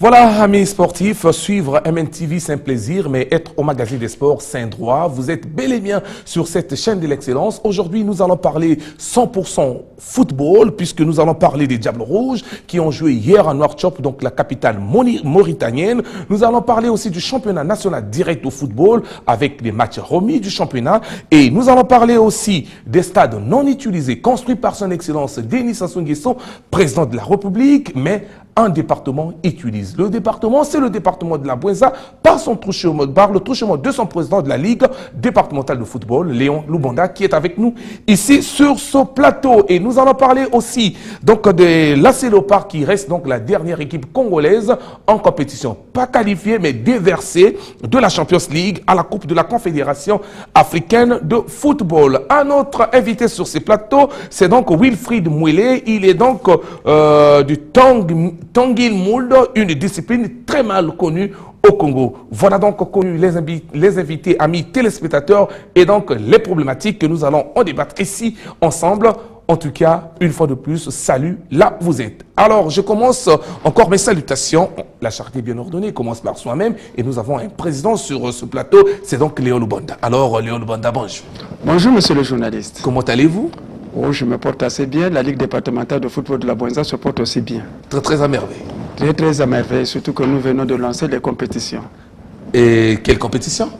Voilà, amis sportifs, suivre MNTV, c'est un plaisir, mais être au magazine des sports, c'est un droit. Vous êtes bel et bien sur cette chaîne de l'excellence. Aujourd'hui, nous allons parler 100% football, puisque nous allons parler des Diables Rouges qui ont joué hier à Nouakchott, donc la capitale mauritanienne. Nous allons parler aussi du championnat national direct au football, avec les matchs remis du championnat. Et nous allons parler aussi des stades non utilisés, construits par son excellence Denis Sassou Nguesso, président de la République, mais un département utilise. Le département, c'est le département de la Bouenza, par le truchement de son président de la Ligue départementale de football, Léon Lubanda, qui est avec nous ici sur ce plateau. Et nous allons parler aussi donc de l'AS Léopard, qui reste donc la dernière équipe congolaise en compétition, pas qualifiée, mais déversée de la Champions League à la Coupe de la Confédération africaine de football. Un autre invité sur ces plateaux, c'est donc Wilfried Mwele. Il est donc du Tangil Mould, une discipline très mal connue au Congo. Voilà donc connu les invités, amis téléspectateurs, et donc les problématiques que nous allons en débattre ici ensemble. En tout cas, une fois de plus, salut là où vous êtes. Alors, je commence encore mes salutations. La charité bien ordonnée commence par soi-même, et nous avons un président sur ce plateau, c'est donc Léon Lubanda. Alors, Léon Lubanda, bonjour. Bonjour, monsieur le journaliste. Comment allez-vous? Oh, je me porte assez bien. La Ligue départementale de football de la Bouenza se porte aussi bien. Très, très à merveille. Très, très à merveille, surtout que nous venons de lancer les compétitions. Et quelle compétition?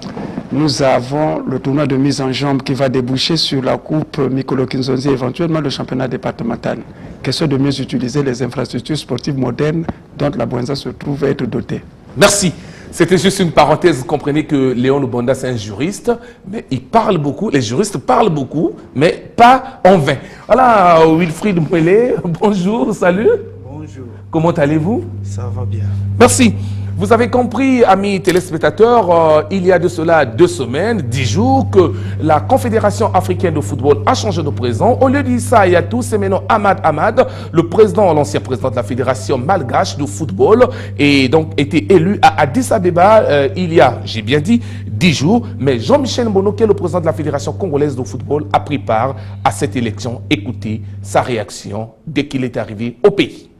Nous avons le tournoi de mise en jambe qui va déboucher sur la Coupe Mikolo Kinzonzi, éventuellement le championnat départemental. Question de mieux utiliser les infrastructures sportives modernes dont la Bouenza se trouve à être dotée. Merci. C'était juste une parenthèse. Vous comprenez que Léon Lubanda, c'est un juriste, mais il parle beaucoup. Les juristes parlent beaucoup, mais pas en vain. Voilà, Wilfried Mwele, bonjour, salut. Bonjour. Comment allez-vous? Ça va bien. Merci. Vous avez compris, amis téléspectateurs, il y a de cela 2 semaines, 10 jours, que la Confédération africaine de football a changé de président. Au lieu d'Issa Yatou, c'est maintenant Ahmad, le président, l'ancien président de la Fédération malgache de football, et donc été élu à Addis Abeba il y a, j'ai bien dit, 10 jours. Mais Jean-Michel Mbono, qui est le président de la Fédération congolaise de football, a pris part à cette élection. Écoutez sa réaction dès qu'il est arrivé au pays.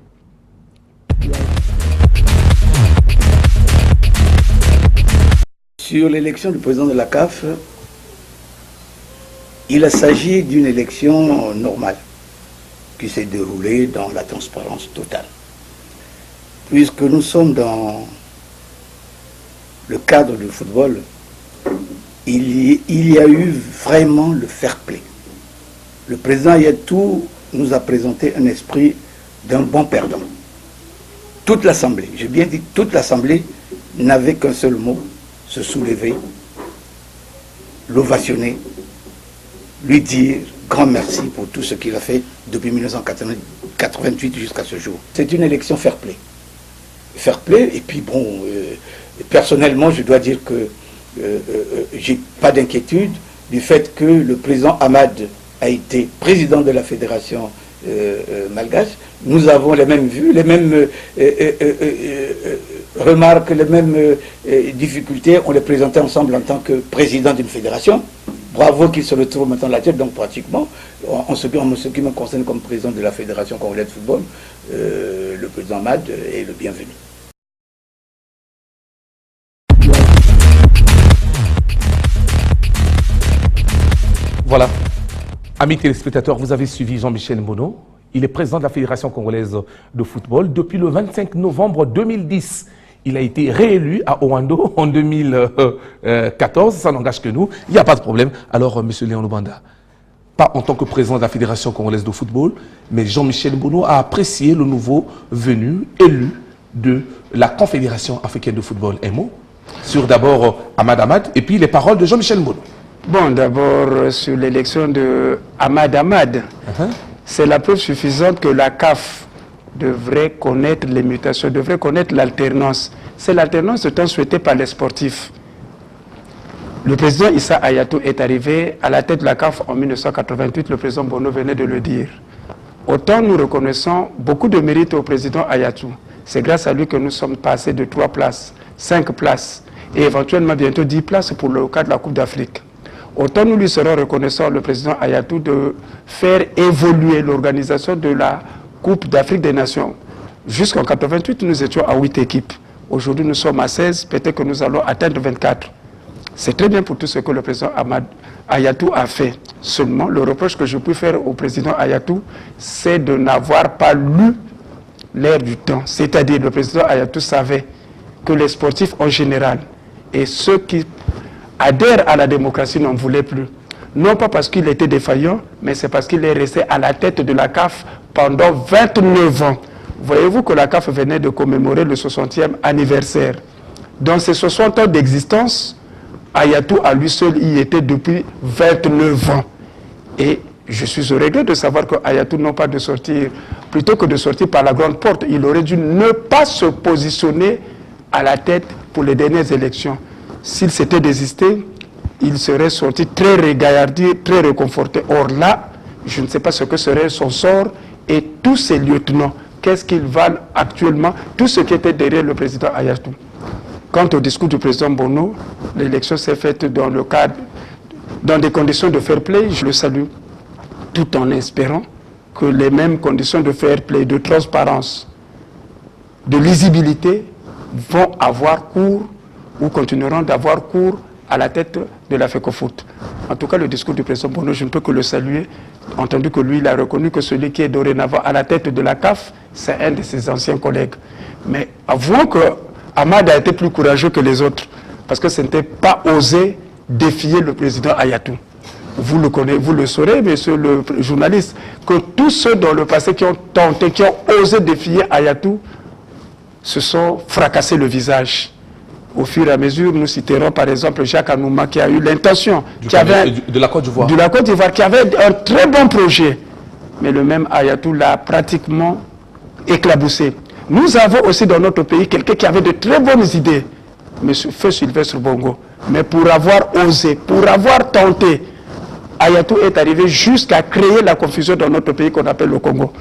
Sur l'élection du président de la CAF, il s'agit d'une élection normale qui s'est déroulée dans la transparence totale. Puisque nous sommes dans le cadre du football, il y a eu vraiment le fair play. Le président Yatou nous a présenté un esprit d'un bon perdant. Toute l'Assemblée, j'ai bien dit toute l'Assemblée, n'avait qu'un seul mot: se soulever, l'ovationner, lui dire grand merci pour tout ce qu'il a fait depuis 1988 jusqu'à ce jour. C'est une élection fair play. Fair play, et puis bon, personnellement, je dois dire que j'ai pas d'inquiétude du fait que le président Ahmad a été président de la fédération malgache. Nous avons les mêmes vues, les mêmes remarques, les mêmes difficultés. On les présentait ensemble en tant que président d'une fédération. Bravo qu'il se retrouve maintenant à la tête. Donc pratiquement, en ce qui me concerne comme président de la fédération congolaise de football, le président Ahmad est le bienvenu. Voilà. Amis téléspectateurs, vous avez suivi Jean-Michel Mbono. Il est président de la Fédération congolaise de football depuis le 25 novembre 2010. Il a été réélu à Oando en 2014. Ça n'engage que nous. Il n'y a pas de problème. Alors, monsieur Léon Lubanda, pas en tant que président de la Fédération congolaise de football, mais Jean-Michel Mbono a apprécié le nouveau venu, élu de la Confédération africaine de football. Un mot sur d'abord Ahmad, et puis les paroles de Jean-Michel Mbono. Bon, d'abord, sur l'élection de Ahmad, c'est la preuve suffisante que la CAF devrait connaître les mutations, devrait connaître l'alternance. C'est l'alternance tant souhaitée par les sportifs. Le président Issa Ayatou est arrivé à la tête de la CAF en 1988, le président Bono venait de le dire. Autant nous reconnaissons beaucoup de mérite au président Ayatou. C'est grâce à lui que nous sommes passés de 3 places, 5 places, et éventuellement bientôt 10 places pour le cas de la Coupe d'Afrique. Autant nous lui serons reconnaissants, le président Ayatou, de faire évoluer l'organisation de la Coupe d'Afrique des Nations. Jusqu'en 88, nous étions à 8 équipes. Aujourd'hui, nous sommes à 16. Peut-être que nous allons atteindre 24. C'est très bien pour tout ce que le président Ayatou a fait. Seulement, le reproche que je peux faire au président Ayatou, c'est de n'avoir pas lu l'air du temps. C'est-à-dire, le président Ayatou savait que les sportifs en général et ceux qui adhèrent à la démocratie n'en voulaient plus. Non pas parce qu'il était défaillant, mais c'est parce qu'il est resté à la tête de la CAF pendant 29 ans. Voyez-vous que la CAF venait de commémorer le 60e anniversaire. Dans ces 60 ans d'existence, Ayatou à lui seul y était depuis 29 ans. Et je suis au regret de savoir que Ayatou n'a pas de sortir, plutôt que de sortir par la grande porte, il aurait dû ne pas se positionner à la tête pour les dernières élections. S'il s'était désisté, il serait sorti très régaillardi, très réconforté. Or là, je ne sais pas ce que serait son sort et tous ses lieutenants. Qu'est-ce qu'ils valent actuellement, tout ce qui était derrière le président Ayatou. Quant au discours du président Bono, l'élection s'est faite dans le cadre, dans des conditions de fair play, je le salue, tout en espérant que les mêmes conditions de fair play, de transparence, de lisibilité vont avoir cours ou continueront d'avoir cours à la tête de la FECOFOOT. En tout cas, le discours du président Bono, je ne peux que le saluer, entendu que lui, il a reconnu que celui qui est dorénavant à la tête de la CAF, c'est un de ses anciens collègues. Mais avouons que Ahmad a été plus courageux que les autres, parce que ce n'était pas osé défier le président Ayatou. Vous le connaissez, vous le saurez, monsieur le journaliste, que tous ceux dans le passé qui ont tenté, qui ont osé défier Ayatou, se sont fracassés le visage. Au fur et à mesure, nous citerons par exemple Jacques Anouma qui a eu l'intention, de la Côte d'Ivoire. De la Côte d'Ivoire, qui avait un très bon projet. Mais le même Ayatou l'a pratiquement éclaboussé. Nous avons aussi dans notre pays quelqu'un qui avait de très bonnes idées, M. Feu Sylvestre Bongo. Mais pour avoir osé, pour avoir tenté, Ayatou est arrivé jusqu'à créer la confusion dans notre pays qu'on appelle le Congo.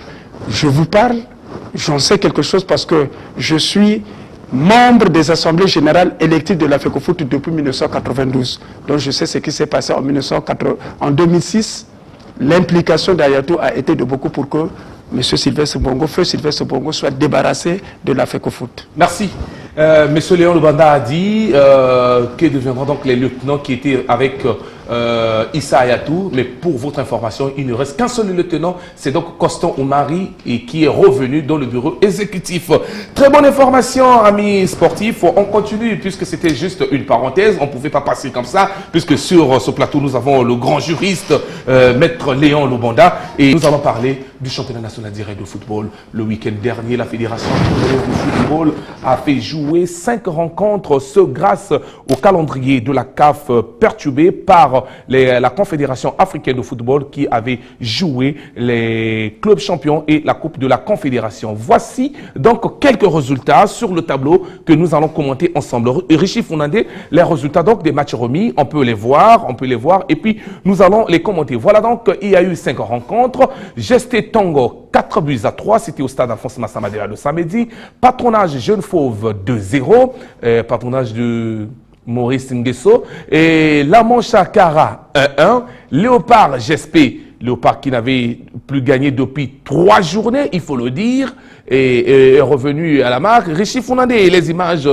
Je vous parle, j'en sais quelque chose parce que je suis membre des assemblées générales électives de la FECOFOOT depuis 1992. Donc je sais ce qui s'est passé en 2006. L'implication d'Ayatou a été de beaucoup pour que M. Sylvestre Bongo, Feu Sylvestre Bongo, soit débarrassé de la FECOFOOT. Merci. M. Léon Lubanda a dit que deviendront donc les lieutenants qui étaient avec Issa Ayatou, mais pour votre information, il ne reste qu'un seul lieutenant, c'est donc Constant Oumari et qui est revenu dans le bureau exécutif. Très bonne information, amis sportifs. On continue puisque c'était juste une parenthèse, on ne pouvait pas passer comme ça, puisque sur ce plateau nous avons le grand juriste, Maître Léon Lubanda, et nous allons parler du championnat national direct de football. Le week-end dernier, la Fédération de football a fait jouer 5 rencontres, ce grâce au calendrier de la CAF perturbé par la Confédération africaine de football qui avait joué les clubs champions et la Coupe de la Confédération. Voici donc quelques résultats sur le tableau que nous allons commenter ensemble. Richie Founandé, les résultats donc des matchs remis, on peut les voir et puis nous allons les commenter. Voilà donc, il y a eu 5 rencontres. Gesté Tongo, 4-3, c'était au stade Alphonse Massamadela le samedi. Patronage Jeune Fauve 2-0, patronage de Maurice Nguesso, et La Manche-Kara 1-1, Léopard Gespé, Léopard qui n'avait plus gagné depuis 3 journées, il faut le dire, et est revenu à la marque. Richie Founandé, les images,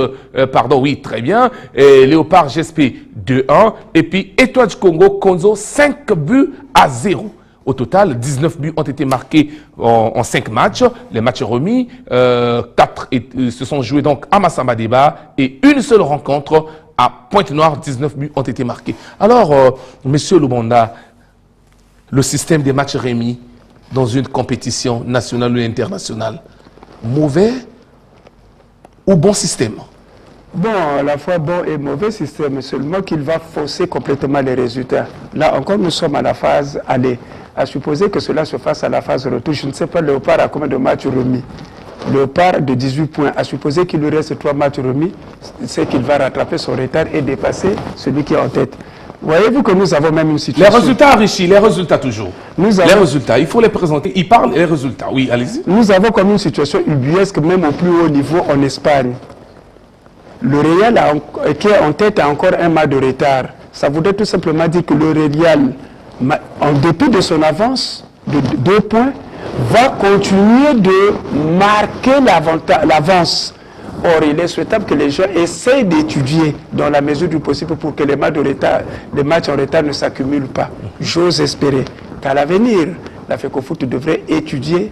pardon, oui, très bien, et Léopard Gespé 2-1, et puis Étoile du Congo, Konzo 5-0. Au total, 19 buts ont été marqués en 5 matchs. Les matchs remis, 4 se sont joués donc à Massamba-Débat et une seule rencontre à Pointe-Noire, 19 buts ont été marqués. Alors, Monsieur Lubanda, le système des matchs remis dans une compétition nationale ou internationale, mauvais ou bon système? Bon, à la fois bon et mauvais système, seulement qu'il va fausser complètement les résultats. Là encore, nous sommes à la phase aller. À supposer que cela se fasse à la phase retour, je ne sais pas, Léopard a combien de matchs remis? Léopard de 18 points, à supposer qu'il lui reste 3 matchs remis, c'est qu'il va rattraper son retard et dépasser celui qui est en tête. Voyez-vous que nous avons même une situation... Les résultats, Richie, les résultats toujours. Les résultats, il faut les présenter. Il parle les résultats, oui, allez-y. Nous avons comme une situation ubuesque, même au plus haut niveau en Espagne. Le Real qui est en tête a encore un match de retard. Ça voudrait tout simplement dire que le Real, en dépit de son avance de 2 points, va continuer de marquer l'avance. Or, il est souhaitable que les gens essayent d'étudier dans la mesure du possible pour que les matchs en retard ne s'accumulent pas. J'ose espérer qu'à l'avenir, la FECOFOOT devrait étudier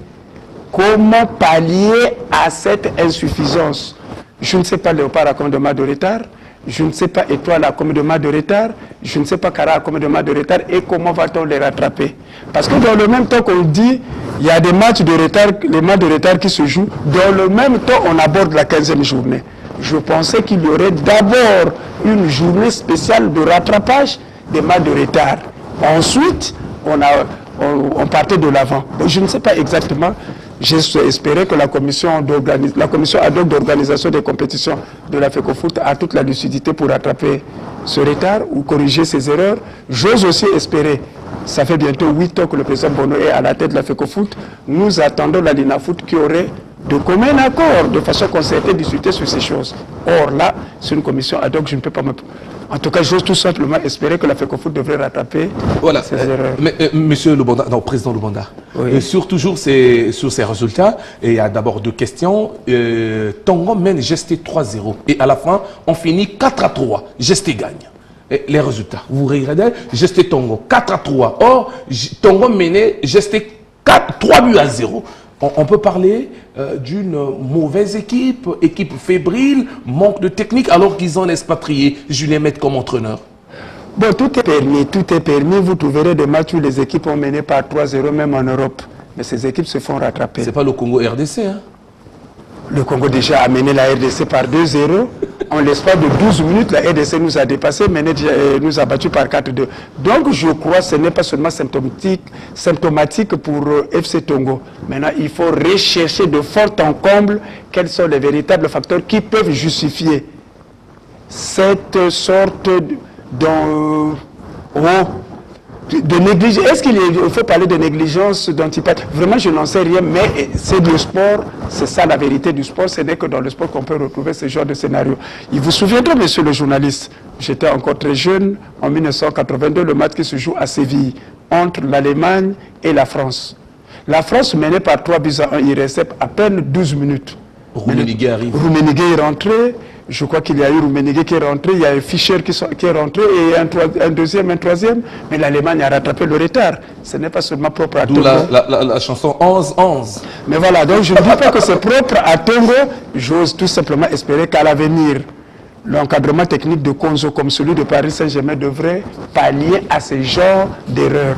comment pallier à cette insuffisance. Je ne sais pas Léopard à combien de matchs de retard, je ne sais pas Étoile à combien de matchs de retard, je ne sais pas Cara à combien de matchs de retard et comment va-t-on les rattraper. Parce que dans le même temps qu'on dit, il y a des matchs de retard, les matchs de retard qui se jouent, dans le même temps on aborde la 15e journée. Je pensais qu'il y aurait d'abord une journée spéciale de rattrapage des matchs de retard. Ensuite, on partait de l'avant. Je ne sais pas exactement. J'espérais que la commission ad hoc d'organisation des compétitions de la FECOFOOT a toute la lucidité pour rattraper ce retard ou corriger ses erreurs. J'ose aussi espérer, ça fait bientôt 8 ans que le président Bono est à la tête de la FECOFOOT, nous attendons la LINAFOOT qui aurait de commun accord, de façon concertée, discuter sur ces choses. Or là, c'est une commission ad hoc, je ne peux pas me... En tout cas, j'ose tout simplement espérer que la FECOFOOT devrait rattraper ces erreurs. Monsieur Lubanda, non, président Lubanda, oui. sur ces résultats, il y a d'abord 2 questions. Tongo mène Gesté 3-0 et à la fin, on finit 4-3. Gesté gagne. Et les résultats, vous regardez, Gesté Tongo 4-3. Or, Tongo menait Gesté 3-0. On peut parler d'une mauvaise équipe fébrile, manque de technique, alors qu'ils ont expatrié Julien Mette comme entraîneur. Bon, tout est permis, tout est permis. Vous trouverez des matchs où les équipes ont mené par 3-0, même en Europe. Mais ces équipes se font rattraper. C'est pas le Congo-RDC, hein? Le Congo déjà a mené la RDC par 2-0. En l'espace de 12 minutes, la RDC nous a dépassé, nous a battus par 4-2. Donc je crois que ce n'est pas seulement symptomatique pour FC Tongo. Maintenant, il faut rechercher de fort en comble quels sont les véritables facteurs qui peuvent justifier cette sorte de négligence. Est-ce qu'il faut parler de négligence, d'antipathie? Vraiment, je n'en sais rien, mais c'est du sport, c'est ça la vérité du sport. Ce n'est que dans le sport qu'on peut retrouver ce genre de scénario. Il vous souviendra, monsieur le journaliste, j'étais encore très jeune, en 1982, le match qui se joue à Séville, entre l'Allemagne et la France. La France menait par 3-1, il restait à peine 12 minutes. Rummenigge arrive. Rummenigge est rentré. Je crois qu'il y a eu Rummenigge qui est rentré, il y a eu Fischer qui est rentré et un deuxième, un troisième. Mais l'Allemagne a rattrapé le retard. Ce n'est pas seulement propre à Tongo. D'où la chanson 11-11. Mais voilà, donc je ne dis pas que c'est propre à Tongo. J'ose tout simplement espérer qu'à l'avenir, l'encadrement technique de Konzo comme celui de Paris Saint-Germain devrait pallier à ce genre d'erreurs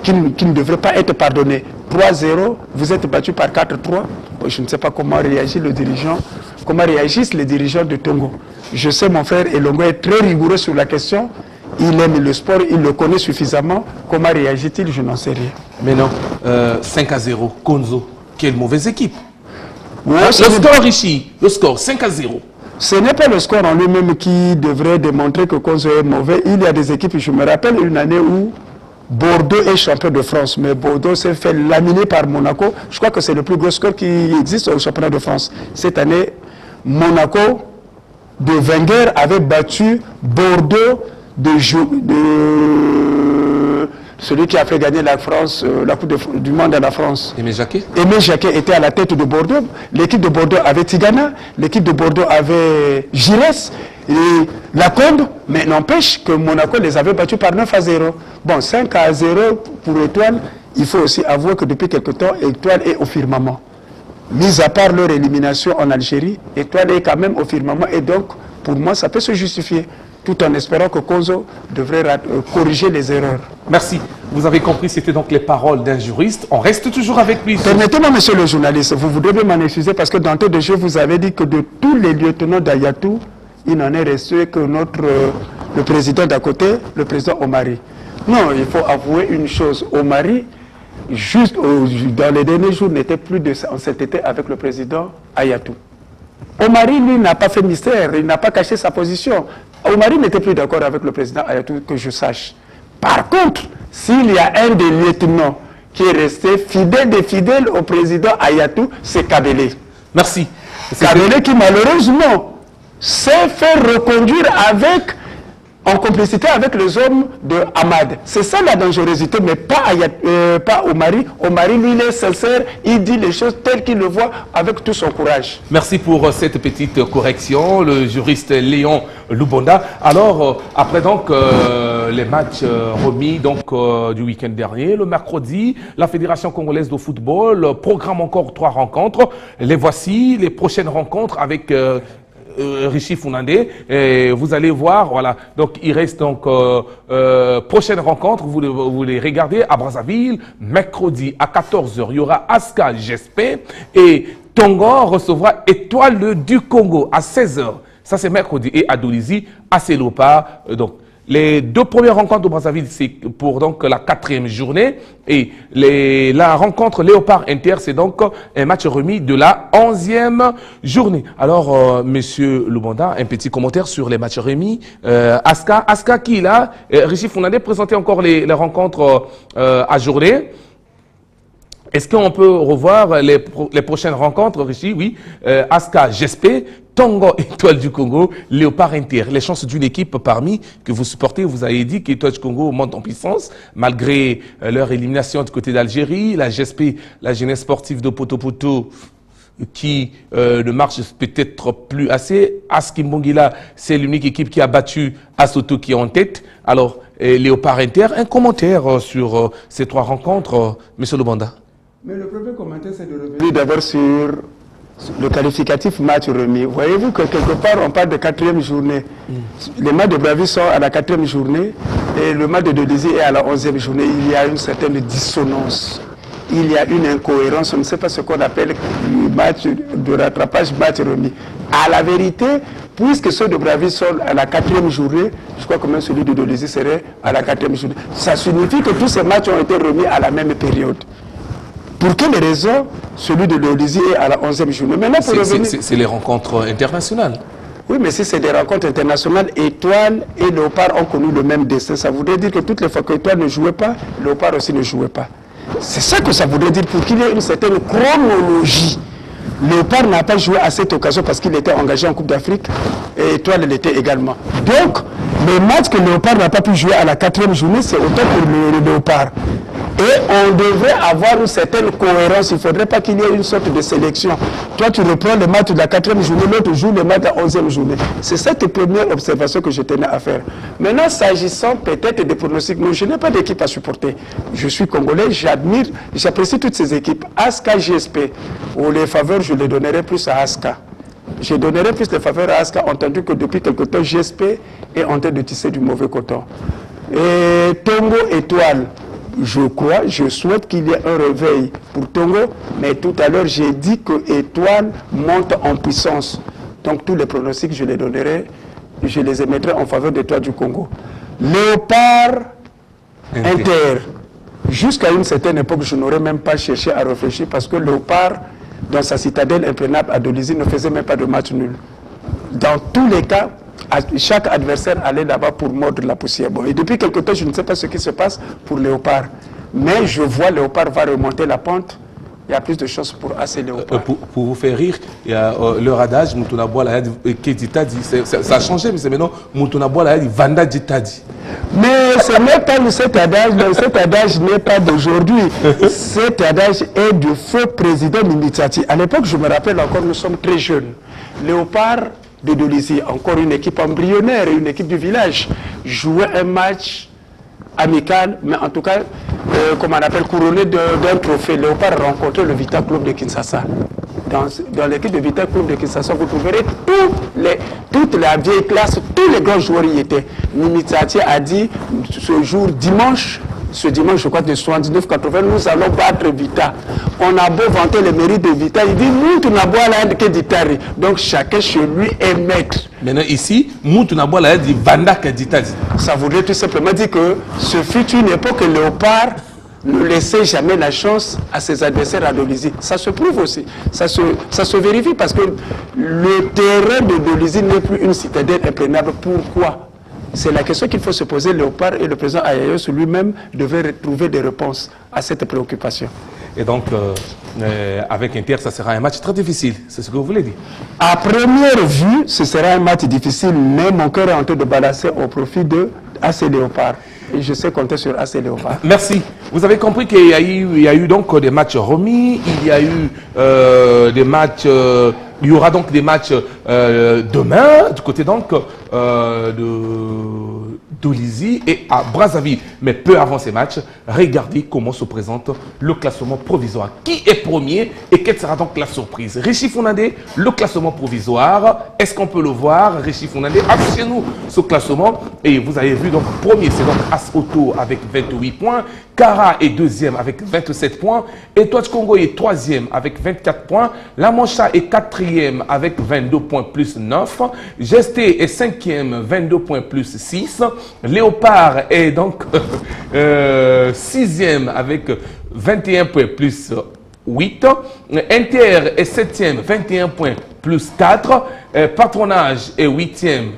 qui ne devraient pas être pardonnées. 3-0, vous êtes battu par 4-3. Je ne sais pas comment réagit le dirigeant. Comment réagissent les dirigeants de Tongo? Je sais, mon frère Elongo est très rigoureux sur la question. Il aime le sport, il le connaît suffisamment. Comment réagit-il? Je n'en sais rien. Mais non, 5-0, Konzo, quelle mauvaise équipe. Ouais, le score ici, le score 5-0. Ce n'est pas le score en lui-même qui devrait démontrer que Konzo est mauvais. Il y a des équipes, je me rappelle une année où Bordeaux est champion de France, mais Bordeaux s'est fait laminer par Monaco. Je crois que c'est le plus gros score qui existe au championnat de France. Cette année, Monaco de Wenger avait battu Bordeaux de celui qui a fait gagner la France, la Coupe du Monde à la France. Aimé Jacquet? Aimé Jacquet était à la tête de Bordeaux. L'équipe de Bordeaux avait Tigana, l'équipe de Bordeaux avait Giresse et Lacombe, mais n'empêche que Monaco les avait battus par 9-0. Bon, 5-0 pour Étoile, il faut aussi avouer que depuis quelque temps, Étoile est au firmament. Mis à part leur élimination en Algérie, Étoile est quand même au firmament et donc, pour moi, ça peut se justifier. Tout en espérant que Konzo devrait corriger les erreurs. Merci. Vous avez compris, c'était donc les paroles d'un juriste. On reste toujours avec lui. Permettez-moi, monsieur le journaliste, vous devez m'en excuser parce que dans le jeu, vous avez dit que de tous les lieutenants d'Ayatou, il n'en est resté que le président d'à côté, le président Omari. Non, il faut avouer une chose. Omari, juste dans les derniers jours, n'était plus en cet été avec le président Ayatou. Omari, lui, n'a pas fait mystère, il n'a pas caché sa position. Omari n'était plus d'accord avec le président Ayatou, que je sache. Par contre, s'il y a un des lieutenants qui est resté fidèle au président Ayatou, c'est Kabele. Merci. Kabele qui, malheureusement, s'est fait reconduire avec en complicité avec les hommes de Hamad. C'est ça la dangerosité, mais pas Omari. Omari, lui, il est sincère, il dit les choses telles qu'il le voit avec tout son courage. Merci pour cette petite correction, le juriste Léon Lubonda. Alors, après donc les matchs remis donc du week-end dernier, le mercredi, la Fédération congolaise de football programme encore 3 rencontres. Les voici, les prochaines rencontres avec Richie Funandé, et vous allez voir, voilà, donc il reste donc prochaine rencontre, vous les regardez à Brazzaville, mercredi à 14 h, il y aura Aska GSP et Tongo recevra Étoile du Congo à 16 h, ça c'est mercredi, et à Dolisie, à Selopa, donc les 2 premières rencontres de Brazzaville, c'est pour donc la 4e journée. Et la rencontre Léopard Inter, c'est donc un match remis de la 11e journée. Alors, monsieur Lubonda, un petit commentaire sur les matchs remis. Aska qui est là, Richie Funandé présentait encore les rencontres à journée. Est-ce qu'on peut revoir les prochaines rencontres, Richie? Oui. Aska GSP, Tongo Étoile du Congo, Léopard Inter. Les chances d'une équipe parmi que vous supportez, vous avez dit qu'Étoile du Congo monte en puissance, malgré leur élimination du côté d'Algérie, la GSP, la jeunesse sportive de Poto qui ne marche peut-être plus assez. Aski Mbongila, c'est l'unique équipe qui a battu Asoto qui est en tête. Alors, Léopard Inter, un commentaire sur ces 3 rencontres, monsieur Lubonda. Mais le premier commentaire, c'est de revenir d'abord sur le qualificatif match remis. Voyez-vous que quelque part, on parle de 4e journée. Les matchs de Brazzaville sont à la 4e journée et le match de Dolisie est à la 11e journée. Il y a une certaine dissonance. Il y a une incohérence. On ne sait pas ce qu'on appelle le match de rattrapage, match remis. À la vérité, puisque ceux de Brazzaville sont à la 4e journée, je crois que même celui de Dolisie serait à la 4e journée. Ça signifie que tous ces matchs ont été remis à la même période. Pour quelle raison celui de Dolisie est à la 11e journée? Maintenant, c'est les rencontres internationales. Oui, mais si c'est des rencontres internationales, Étoile et Léopard ont connu le même destin. Ça voudrait dire que toutes les fois qu'Étoile ne jouait pas, Léopard aussi ne jouait pas. C'est ça que ça voudrait dire pour qu'il y ait une certaine chronologie. Léopard n'a pas joué à cette occasion parce qu'il était engagé en Coupe d'Afrique et Étoile l'était également. Donc, le match que Léopard n'a pas pu jouer à la 4e journée, c'est autant pour le Léopard. Et on devrait avoir une certaine cohérence. Il ne faudrait pas qu'il y ait une sorte de sélection. Toi, tu reprends le match de la 4e journée, l'autre joue le match de la 11e journée. C'est cette première observation que je tenais à faire. Maintenant, s'agissant peut-être des pronostics, non, je n'ai pas d'équipe à supporter. Je suis congolais, j'admire, j'apprécie toutes ces équipes. Aska GSP, où les faveurs, je les donnerai plus à Aska. Je donnerai plus les faveurs à Aska, entendu que depuis quelque temps, GSP est en train de tisser du mauvais coton. Et Tongo Étoile. Je crois, je souhaite qu'il y ait un réveil pour Tongo, mais tout à l'heure j'ai dit que Étoile monte en puissance. Donc tous les pronostics, je les donnerai, je les émettrai en faveur d'Étoile du Congo. Léopard Inter. Jusqu'à une certaine époque, je n'aurais même pas cherché à réfléchir parce que Léopard, dans sa citadelle imprenable à Dolisie, ne faisait même pas de match nul. Dans tous les cas, chaque adversaire allait là-bas pour mordre la poussière. Bon, et depuis quelque temps, je ne sais pas ce qui se passe pour Léopard. Mais je vois Léopard va remonter la pente. Il y a plus de chances pour AC Léopard. Pour vous faire rire, il y a le radage, Moutouna la Kedita dit, ça a changé, mais c'est maintenant Moutouna la Vanda Ditadi. Mais ce n'est pas cet adage n'est pas d'aujourd'hui. Cet adage est du feu président Mimitsati. À l'époque, je me rappelle encore, nous sommes très jeunes. Léopard de Dolisie, encore une équipe embryonnaire, une équipe du village, jouait un match amical, mais en tout cas, comme on appelle, couronné d'un trophée. Léopard rencontrait le Vita Club de Kinshasa. Dans l'équipe de Vita Club de Kinshasa, vous trouverez toute la vieille classe, tous les grands joueurs y étaient. Mimitsati a dit, ce jour, ce dimanche, je crois, de 79-80, nous allons battre Vita. On a beau vanter les mérites de Vita, il dit, nous, tu n'as pas l'aide que d'Itari. Donc, chacun chez lui est maître. Maintenant, ici, nous, tu n'as pas l'aide de Vanda Kaditadi. Ça voudrait tout simplement dire que ce fut une époque que Léopard ne laissait jamais la chance à ses adversaires à Dolisie. Ça se prouve aussi. Ça se vérifie parce que le terrain de Dolisie n'est plus une citadelle imprenable. Pourquoi? C'est la question qu'il faut se poser, Léopard, et le président Ayayos lui-même devait trouver des réponses à cette préoccupation. Et donc, avec Inter, ça sera un match très difficile, c'est ce que vous voulez dire? À première vue, ce sera un match difficile, mais mon cœur est en train de balancer au profit de AC Léopard. Et je sais compter sur AC Léopard. Merci. Vous avez compris qu'il y a eu donc des matchs remis, il y a eu des matchs... il y aura donc des matchs demain, du côté donc d'Olizy et à Brazzaville. Mais peu avant ces matchs, regardez comment se présente le classement provisoire. Qui est premier et quelle sera donc la surprise? Richie Founandé, le classement provisoire. Est-ce qu'on peut le voir? Richie Founandé, affichez-nous ce classement. Et vous avez vu donc premier, c'est donc As Auto avec 28 points. Kara est deuxième avec 27 points. Etoile Congo est troisième avec 24 points. La Mancha est quatrième avec 22 points plus 9. Gesté est cinquième, 22 points plus 6. Léopard est donc sixième avec 21 points plus 8. Inter est septième, 21 points plus 4. Patronage est huitième,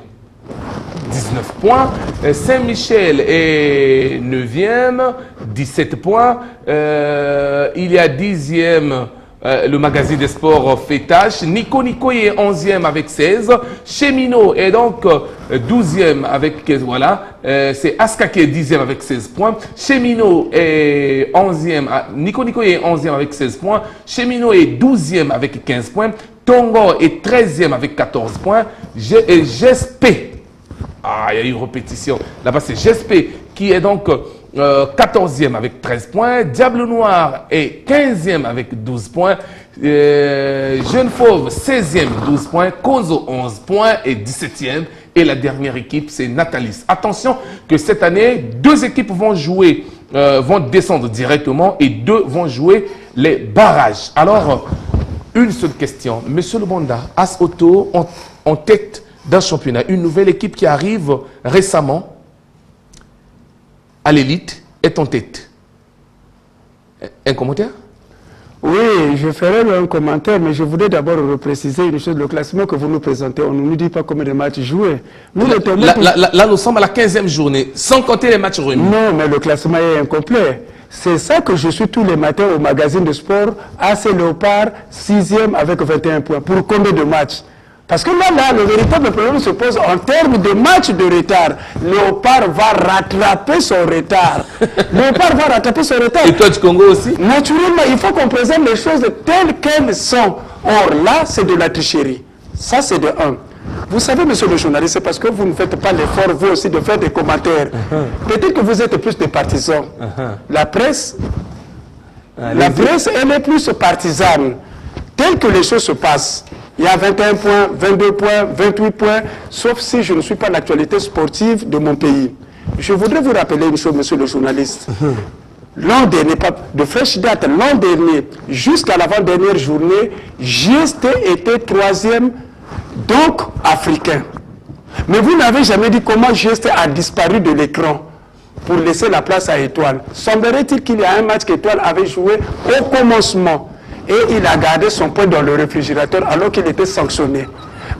19 points. Saint-Michel est 9e, 17 points. Il y a 10e, le magazine des sports fait tâche. Nico est 11e avec 16. Cheminot est donc 12e avec 15. Voilà. C'est Aska qui est 10e avec 16 points. Cheminot est 11e. Nico est 11e avec 16 points. Cheminot est 12e avec 15 points. Tongo est 13e avec 14 points. GSP. Ah, il y a eu une répétition. Là-bas, c'est GSP qui est donc 14e avec 13 points. Diable Noir est 15e avec 12 points. Jeune Fauve, 16e, 12 points. Kozo, 11 points et 17e. Et la dernière équipe, c'est Natalis. Attention que cette année, deux équipes vont jouer, vont descendre directement et deux vont jouer les barrages. Alors, une seule question. Monsieur Lubonda, As Auto en tête d'un championnat, une nouvelle équipe qui arrive récemment à l'élite est en tête. Un commentaire? Oui, je ferai un commentaire, mais je voudrais d'abord repréciser une chose. Le classement que vous nous présentez, on ne nous dit pas combien de matchs joués. Nous, là, nous sommes à la 15e journée, sans compter les matchs remis. Non, mais le classement est incomplet. C'est ça que je suis tous les matins au magazine de sport. AC Léopard, 6e avec 21 points. Pour combien de matchs? Parce que là, le véritable problème se pose en termes de match de retard. Léopard va rattraper son retard. Léopard va rattraper son retard. Et toi du Congo aussi? Naturellement, il faut qu'on présente les choses telles qu'elles sont. Or là, c'est de la tricherie. Ça, c'est de 1. Vous savez, monsieur le journaliste, c'est parce que vous ne faites pas l'effort, vous aussi, de faire des commentaires. Peut-être que vous êtes plus des partisans. La presse, elle est plus partisane. Tel que les choses se passent, il y a 21 points, 22 points, 28 points, sauf si je ne suis pas l'actualité sportive de mon pays. Je voudrais vous rappeler une chose, monsieur le journaliste. L'an dernier, de fraîche date, l'an dernier, jusqu'à l'avant-dernière journée, GST était 3e, donc africain. Mais vous n'avez jamais dit comment GST a disparu de l'écran pour laisser la place à Étoile. Semblerait-il qu'il y a un match qu'Étoile avait joué au commencement. Et il a gardé son point dans le réfrigérateur alors qu'il était sanctionné.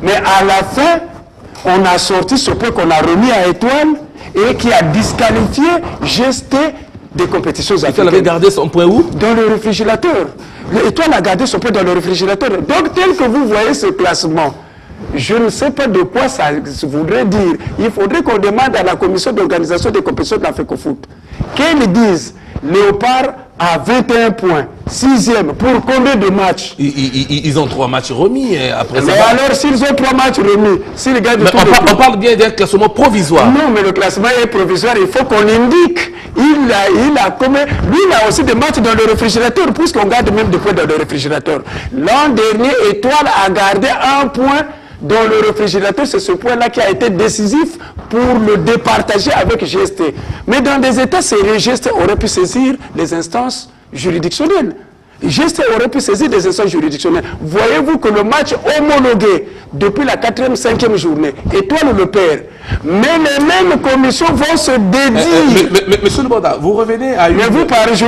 Mais à la fin, on a sorti ce point qu'on a remis à Étoile et qui a disqualifié GST des compétitions africaines. Étoile avait gardé son point où? Dans le réfrigérateur. Étoile a gardé son point dans le réfrigérateur. Donc tel que vous voyez ce classement, je ne sais pas de quoi ça voudrait dire. Il faudrait qu'on demande à la commission d'organisation des compétitions de l'Africofoot qu'elle dise Léopard à 21 points, 6e, pour combien de matchs? Ils ont 3 matchs remis après ça. Mais alors, s'ils ont 3 matts remis, s'ils gagnent on parle bien d'un classement provisoire. Non, mais le classement est provisoire, il faut qu'on indique. Lui, il a aussi des matchs dans le réfrigérateur, puisqu'on garde même des points dans le réfrigérateur. L'an dernier, Étoile a gardé 1 point dans le réfrigérateur. C'est ce point-là qui a été décisif pour le départager avec GST. Mais dans des états sérieux, GST aurait pu saisir les instances juridictionnelles. GST aurait pu saisir des instances juridictionnelles. Voyez-vous que le match homologué depuis la 4e, 5e journée, Étoile le perd. Mais les mêmes commissions vont se dédier. Monsieur le Bonda, vous revenez à une... Mais vous parlez, je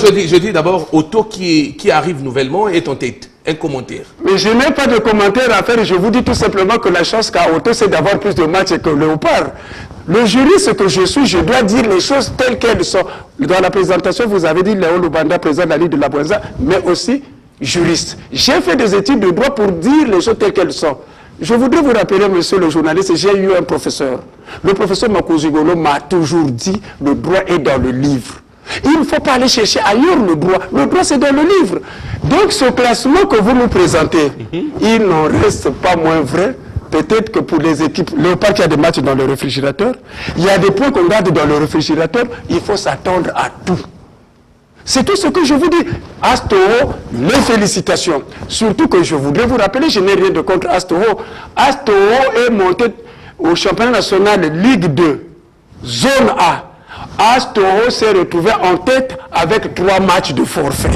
dis dis d'abord, Auto qui arrive nouvellement est en tête. un commentaire. Mais je n'ai pas de commentaire à faire. Je vous dis tout simplement que la chance qu'a Auto, c'est d'avoir plus de matchs que Léopard. Le juriste que je suis, je dois dire les choses telles qu'elles sont. Dans la présentation, vous avez dit Léo Lubanda, président de la Ligue de la Bouenza, mais aussi juriste. J'ai fait des études de droit pour dire les choses telles qu'elles sont. Je voudrais vous rappeler, monsieur le journaliste, j'ai eu un professeur. Le professeur Makouzigolo m'a toujours dit, le droit est dans le livre. Il ne faut pas aller chercher ailleurs le droit. Le droit, c'est dans le livre. Donc, ce classement que vous nous présentez, il n'en reste pas moins vrai. Peut-être que pour les équipes, Léopard qui a des matchs dans le réfrigérateur, il y a des points qu'on garde dans le réfrigérateur, il faut s'attendre à tout. C'est tout ce que je vous dis. Astoro, mes félicitations. Surtout que je voudrais vous rappeler, je n'ai rien de contre Astoro. Astoro est monté au championnat national Ligue 2, zone A. Astoro s'est retrouvé en tête avec 3 matchs de forfait.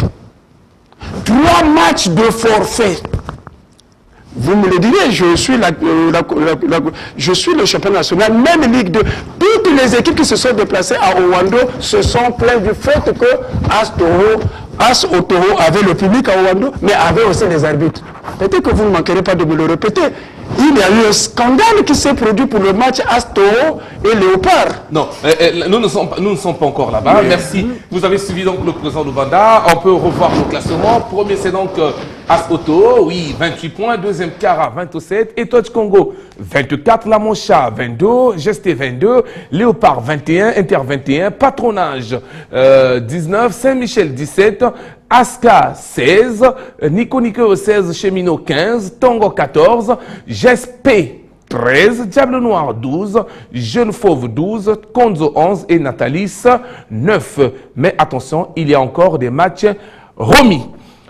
3 matchs de forfait. Vous me le direz, je suis le champion national, même Ligue 2. Toutes les équipes qui se sont déplacées à Owando se sont plaintes du fait que As Otoro avait le public à Owando, mais avait aussi les arbitres. Peut-être que vous ne manquerez pas de me le répéter. Il y a eu un scandale qui s'est produit pour le match Astoro et Léopard. Non, nous ne sommes pas encore là-bas. Merci. Vous avez suivi donc le président Lubanda. On peut revoir le classement. Premier, c'est donc As Otoro, oui, 28 points. Deuxième, Kara, 27. Etoile Congo, 24. La Mancha, 22. Gesté, 22. Léopard, 21. Inter, 21. Patronage, 19. Saint-Michel, 17. Aska 16, Nico 16, Cheminot 15, Tongo 14, GSP 13, Diable Noir 12, Jeune Fauve 12, Konzo 11 et Natalis 9. Mais attention, il y a encore des matchs remis.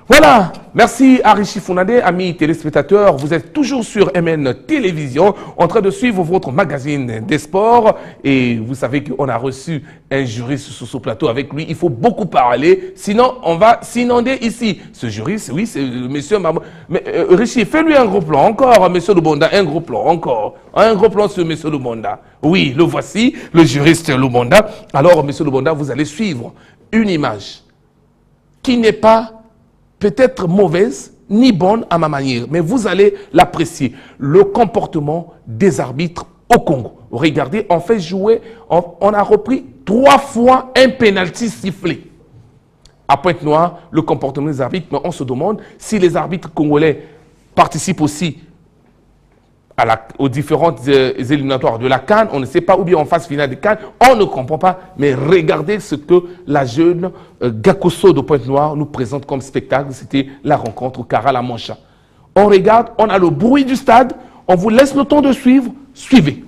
Voilà, merci Arichi Founade, amis téléspectateurs. Vous êtes toujours sur MN Télévision en train de suivre votre magazine des sports. Et vous savez qu'on a reçu un juriste sur ce plateau avec lui. Il faut beaucoup parler, sinon on va s'inonder ici. Ce juriste, oui, c'est monsieur Maman. Mais Richie, fais-lui un gros plan encore, monsieur Lubanda, un gros plan encore. Un gros plan sur monsieur Lubanda. Oui, le voici, le juriste Lubanda. Alors, monsieur Lubanda, vous allez suivre une image qui n'est pas peut-être mauvaise, ni bonne à ma manière, mais vous allez l'apprécier. Le comportement des arbitres au Congo. Regardez, on fait jouer, on a repris 3 fois un penalty sifflé. À Pointe-Noire, le comportement des arbitres, mais on se demande si les arbitres congolais participent aussi aux différentes éliminatoires de la CAN, on ne sait pas, ou bien en phase finale de CAN, on ne comprend pas, mais regardez ce que la jeune Gakoso de Pointe-Noire nous présente comme spectacle, c'était la rencontre au Kara-La Mancha. On regarde, on a le bruit du stade, on vous laisse le temps de suivre, suivez.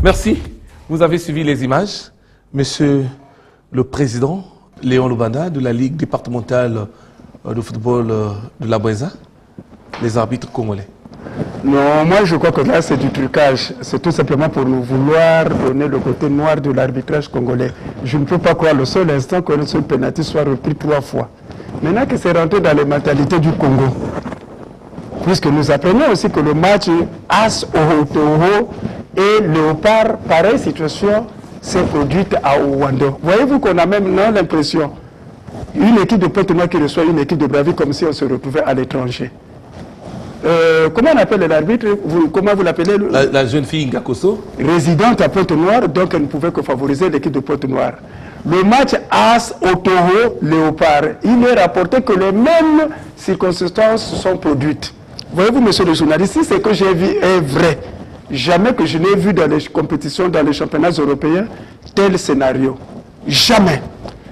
Merci. Vous avez suivi les images. Monsieur le Président, Léon Lubanda, de la Ligue départementale de football de la Boueza, les arbitres congolais. Non, moi je crois que là c'est du trucage. C'est tout simplement pour nous vouloir donner le côté noir de l'arbitrage congolais. Je ne peux pas croire le seul instant que le seul pénalty soit repris 3 fois. Maintenant que c'est rentré dans les mentalités du Congo, puisque nous apprenons aussi que le match As Toro et Léopard, pareille situation s'est produite à Ouando. Voyez-vous qu'on a même l'impression, une équipe de Pointe-Noire qui reçoit une équipe de Bravi comme si on se retrouvait à l'étranger. Comment on appelle l'arbitre? Comment vous l'appelez? La jeune fille Ngakoso, résidente à Pointe-Noire, donc elle ne pouvait que favoriser l'équipe de Pointe-Noire. Le match As Toro Léopard, il est rapporté que les mêmes circonstances sont produites. Voyez-vous, monsieur le journaliste, si ce que j'ai vu est vrai, jamais que je n'ai vu dans les compétitions, dans les championnats européens, tel scénario. Jamais.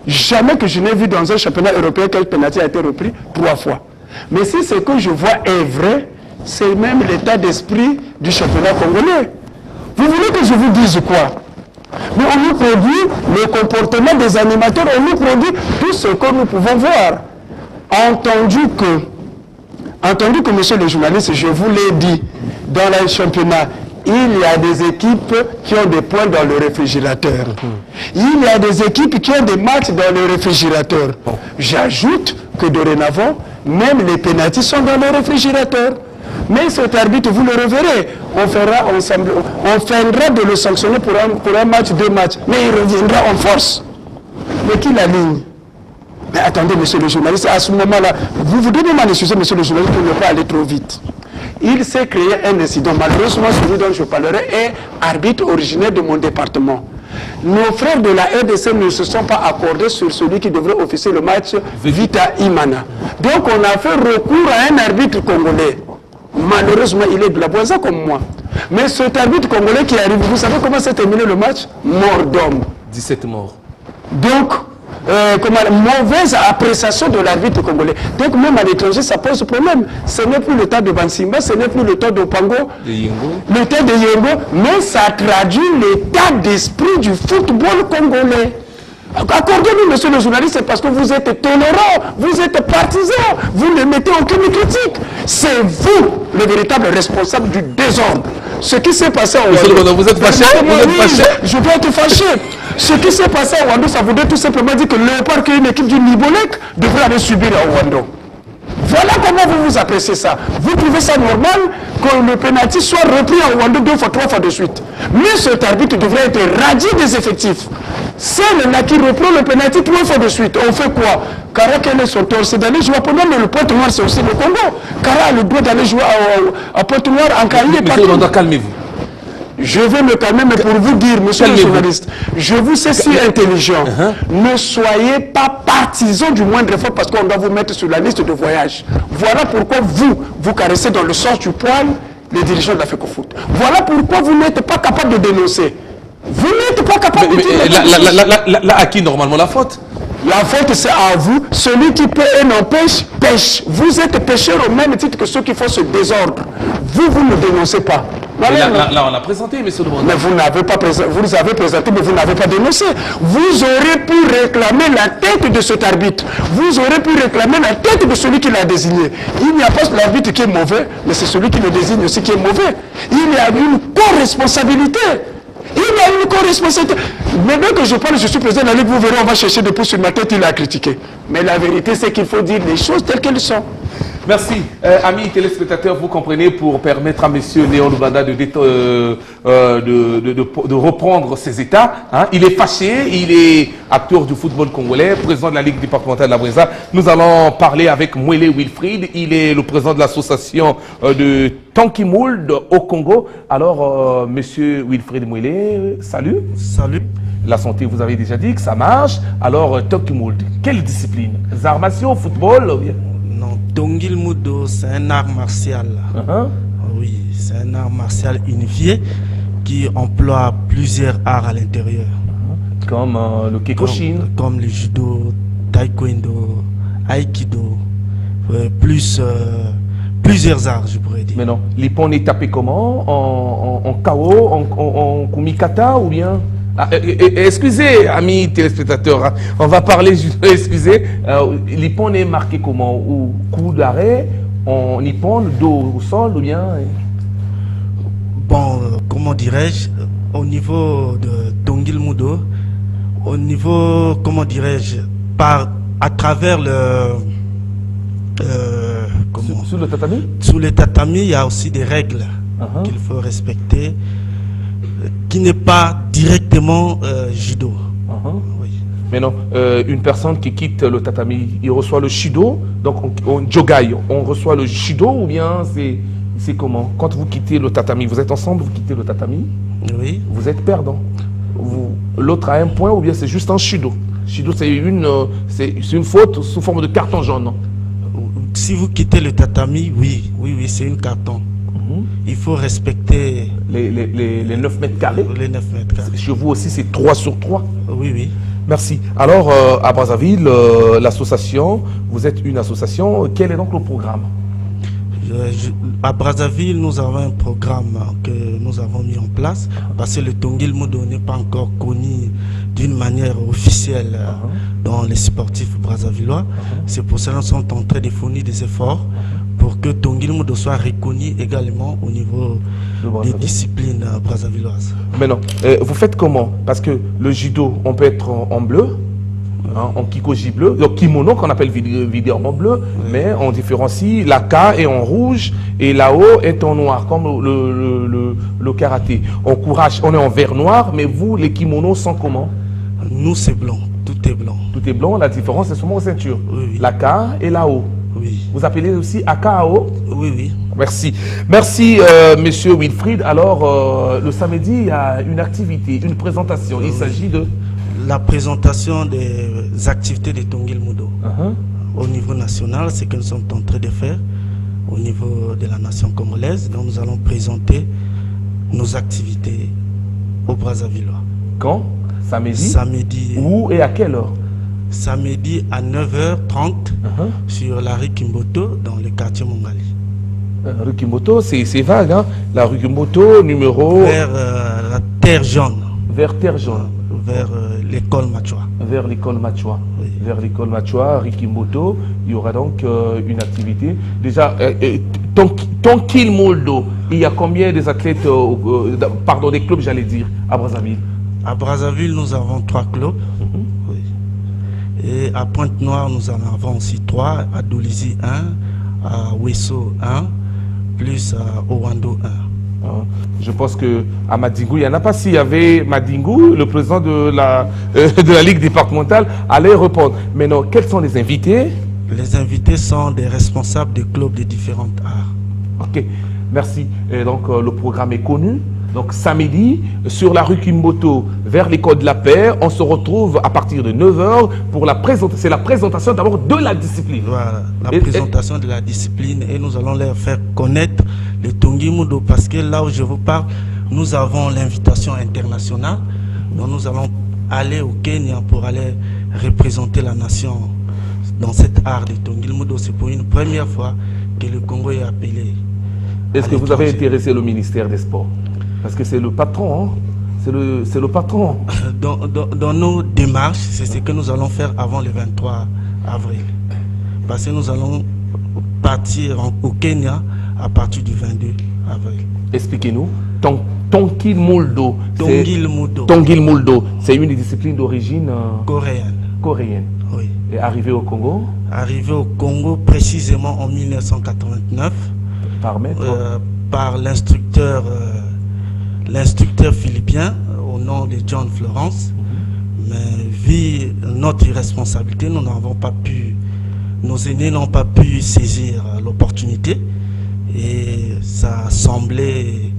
Jamais que je n'ai vu dans un championnat européen quel pénalty a été repris 3 fois. Mais si ce que je vois est vrai, c'est même l'état d'esprit du championnat congolais. Vous voulez que je vous dise quoi? Mais on nous produit le comportement des animateurs, on nous produit tout ce que nous pouvons voir. Entendu que, monsieur le journaliste, je vous l'ai dit, dans le championnat, il y a des équipes qui ont des points dans le réfrigérateur. Il y a des équipes qui ont des matchs dans le réfrigérateur. J'ajoute que dorénavant, même les pénaltys sont dans le réfrigérateur. Mais cet arbitre, vous le reverrez. On fera ensemble, on feindra de le sanctionner pour un match, 2 matchs. Mais il reviendra en force. Mais qui l'aligne? Mais attendez, monsieur le journaliste, à ce moment-là, vous devez m'en excuser, monsieur le journaliste, pour ne pas aller trop vite. Il s'est créé un incident. Malheureusement, celui dont je parlerai est arbitre originaire de mon département. Nos frères de la RDC ne se sont pas accordés sur celui qui devrait officier le match Vita Imana. Donc on a fait recours à un arbitre congolais. Malheureusement, il est de la Boueza comme moi. Mais cet arbitre congolais qui arrive, vous savez comment s'est terminé le match? Mort d'homme. 17 morts. Donc, mauvaise appréciation de l'arbitre congolais. Donc même à l'étranger, ça pose problème. Ce n'est plus le temps de Bansimba, ce n'est plus le temps de Pango, le temps de Yengo, mais ça traduit l'état d'esprit du football congolais. Accordez-nous, monsieur le journaliste, c'est parce que vous êtes tolérant, vous êtes partisan, vous ne mettez aucune critique. C'est vous le véritable responsable du désordre. Ce qui s'est passé à Ouando... Vous êtes fâché? Je peux être fâché. Ce qui s'est passé à Ouando, ça voudrait tout simplement dire que le Léopard, qui est une équipe du Nibolek, devrait aller subir à Ouando. Voilà comment vous vous appréciez ça. Vous trouvez ça normal que le pénalty soit repris à Ouando 2 fois, 3 fois de suite. Mais cet arbitre devrait être radié des effectifs. Celle-là qui reprend le pénalty 3 fois de suite, on fait quoi? Kara, quel est son tort? C'est d'aller jouer à Pointe-Noire, mais le Pointe-Noire, c'est aussi le Congo. Kara a le droit d'aller jouer à Pointe-Noire, en Caraïbes. Monsieur, calmez-vous. Je vais me calmer, mais pour vous dire, monsieur le journaliste, je vous sais si intelligent. Ne soyez pas partisan du moindre effort parce qu'on doit vous mettre sur la liste de voyage. Voilà pourquoi vous caressez dans le sens du poil les dirigeants de la FECOFOOT. Voilà pourquoi vous n'êtes pas capable de dénoncer. Vous n'êtes pas capable de dire... Là, à qui normalement la faute? La faute, c'est à vous. Celui qui peut et n'empêche, pêche. Vous êtes pêcheurs au même titre que ceux qui font ce désordre. Vous ne dénoncez pas. Là, on a présenté, monsieur le Monde. Mais vous n'avez pas présenté, vous avez présenté, mais vous n'avez pas dénoncé. Vous aurez pu réclamer la tête de cet arbitre. Vous aurez pu réclamer la tête de celui qui l'a désigné. Il n'y a pas l'arbitre qui est mauvais, mais c'est celui qui le désigne aussi qui est mauvais. Il y a une co-responsabilité. Il y a une co-responsabilité. Maintenant que je parle, je suis président de la Ligue, vous verrez, on va chercher des pouces sur ma tête, il a critiqué. Mais la vérité, c'est qu'il faut dire les choses telles qu'elles sont. Merci. Amis téléspectateurs, vous comprenez, pour permettre à M. Léon Lubanda de reprendre ses états. Hein. Il est fâché, il est acteur du football congolais, président de la Ligue départementale de la Boueza. Nous allons parler avec Mwele Wilfried. Il est le président de l'association de Tankimould au Congo. Alors, M. Wilfried Mwele, salut. Salut. La santé, vous avez déjà dit que ça marche. Alors, Tankimould, quelle discipline? Les arts martiaux, football? Non, Tankimould, c'est un art martial. Oui, c'est un art martial unifié qui emploie plusieurs arts à l'intérieur. Comme le Kekoshin. Comme le judo, taekwondo, aikido, plus plusieurs arts, je pourrais dire. Mais non, l'Ippon est tapé comment? En KO, en kumikata ou bien? Excusez, amis téléspectateurs, hein, on va parler, excusez, l'Ippon est marqué comment? Ou coup d'arrêt, en Ippon, dos au sol ou bien? Bon, comment dirais-je, au niveau de Tongil Mudo, au niveau, comment dirais-je, à travers le... Sur le tatami? Sous le tatami, il y a aussi des règles qu'il faut respecter, qui n'est pas directement judo. Oui. Mais non, une personne qui quitte le tatami, il reçoit le shido, donc on jogai, on reçoit le shido ou bien c'est comment? Quand vous quittez le tatami, vous êtes ensemble, vous quittez le tatami, oui. Vous êtes perdant. L'autre a un point ou bien c'est juste un shido? Shido, c'est une faute sous forme de carton jaune, non? Si vous quittez le tatami, oui, c'est une carton. Il faut respecter les 9 mètres carrés. Les 9 mètres carrés. Chez vous aussi, c'est 3 sur 3. Oui. Merci. Alors, à Brazzaville, l'association, vous êtes une association. Quel est donc le programme? À Brazzaville, nous avons un programme que nous avons mis en place parce que le Tongil Mudo n'est pas encore connu d'une manière officielle dans les sportifs brazzavillois. C'est pour cela que nous sommes en train de fournir des efforts pour que Tongil Mudo soit reconnu également au niveau des disciplines brazzavilloises. Maintenant, vous faites comment? Parce que le judo, on peut être en bleu, en kikoji bleu, le kimono qu'on appelle vidéo en bleu, mais on différencie la K est en rouge et là-haut est en noir, comme le karaté. On est en vert noir, mais vous, les kimonos sont comment? Nous, c'est blanc, tout est blanc. Tout est blanc, la différence c'est seulement aux ceintures. Oui. La K et là-haut. Oui. Vous appelez aussi AKAO? Oui. Merci. Merci, monsieur Wilfried. Alors, le samedi, il y a une activité, une présentation. Il s'agit de... La présentation des activités de Tongil Mudo. Au niveau national, c'est ce que nous sommes en train de faire au niveau de la nation congolaise. Donc, nous allons présenter nos activités au Brazzavillois. Quand? Samedi? Samedi. Où et à quelle heure? Samedi à 9h30 sur la rue Kimboto dans le quartier Mongali. Rue Kimboto, c'est vague, hein? La rue Kimboto, numéro... Vers la Terre Jaune. Vers Terre Jaune. Vers l'école Machua. Vers l'école Machua. Oui. Vers l'école Machua, rue Kimboto, il y aura donc une activité. Déjà, Tongil Mudo, il y a combien des athlètes, pardon, des clubs, j'allais dire, à Brazzaville? À Brazzaville, nous avons 3 clubs. Oui. Et à Pointe-Noire, nous en avons aussi 3. À Dolizy 1, à Wesso 1, plus à Owando 1. Je pense qu'à Madingou, il n'y en a pas. S'il y avait Madingou, le président de la Ligue départementale allait répondre. Maintenant, quels sont les invités? Les invités sont des responsables des clubs de différents arts. Ok, merci. Et donc, le programme est connu. Donc, samedi, sur la rue Kimboto, vers l'école de la paix, on se retrouve à partir de 9h pour la présentation. C'est la présentation d'abord de la discipline. Voilà, la présentation de la discipline. Et nous allons leur faire connaître le Tongil Mudo parce que là où je vous parle, nous avons l'invitation internationale. Donc, nous allons aller au Kenya pour aller représenter la nation dans cet art de Tongil Mudo. C'est pour une première fois que le Congo est appelé. Est-ce que vous avez intéressé le ministère des Sports? Parce que c'est le patron, hein? C'est le patron. Dans nos démarches, c'est ce que nous allons faire avant le 23 avril. Parce que nous allons partir au Kenya à partir du 22 avril. Expliquez-nous. Tongil Mudo. Tongil Mudo, c'est une discipline d'origine coréenne. Oui. Et arrivé au Congo? Arrivé au Congo précisément en 1989. Par maître? Par l'instructeur philippin au nom de John Florence. Mais vu notre irresponsabilité, nous n'avons pas pu, nos aînés n'ont pas pu saisir l'opportunité et ça semblait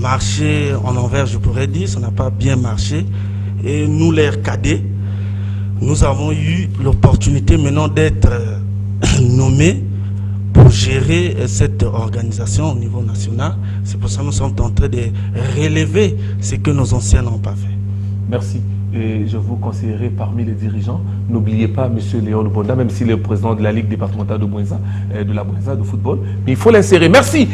marcher en envers, je pourrais dire, ça n'a pas bien marché. Et nous, les cadets, nous avons eu l'opportunité maintenant d'être nommés pour gérer cette organisation au niveau national. C'est pour ça que nous sommes en train de relever ce que nos anciens n'ont pas fait. Merci. et je vous conseillerais parmi les dirigeants, n'oubliez pas M. Léon Lubonda, même s'il est le président de la Ligue départementale de Bouenza, de la Bouenza de football, mais il faut l'insérer. Merci.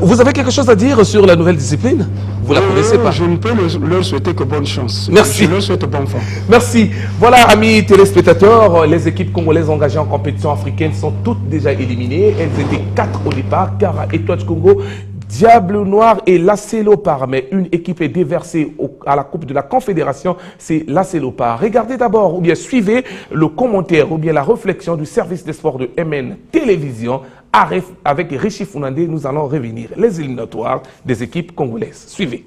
Vous avez quelque chose à dire sur la nouvelle discipline? Vous la connaissez pas? Je ne peux leur souhaiter que bonne chance. Merci. Je leur souhaite bonne fin. Merci. Voilà, amis téléspectateurs, les équipes congolaises engagées en compétition africaine sont toutes déjà éliminées. Elles étaient 4 au départ, Kara, Étoile Congo, Diable Noir et l'AC Léopard. Mais une équipe est déversée à la Coupe de la Confédération, c'est l'AC Léopard. Regardez d'abord, ou bien suivez le commentaire, ou bien la réflexion du service des sports de MN Télévision. Avec Richie Founandé, nous allons revenir les éliminatoires des équipes congolaises. Suivez.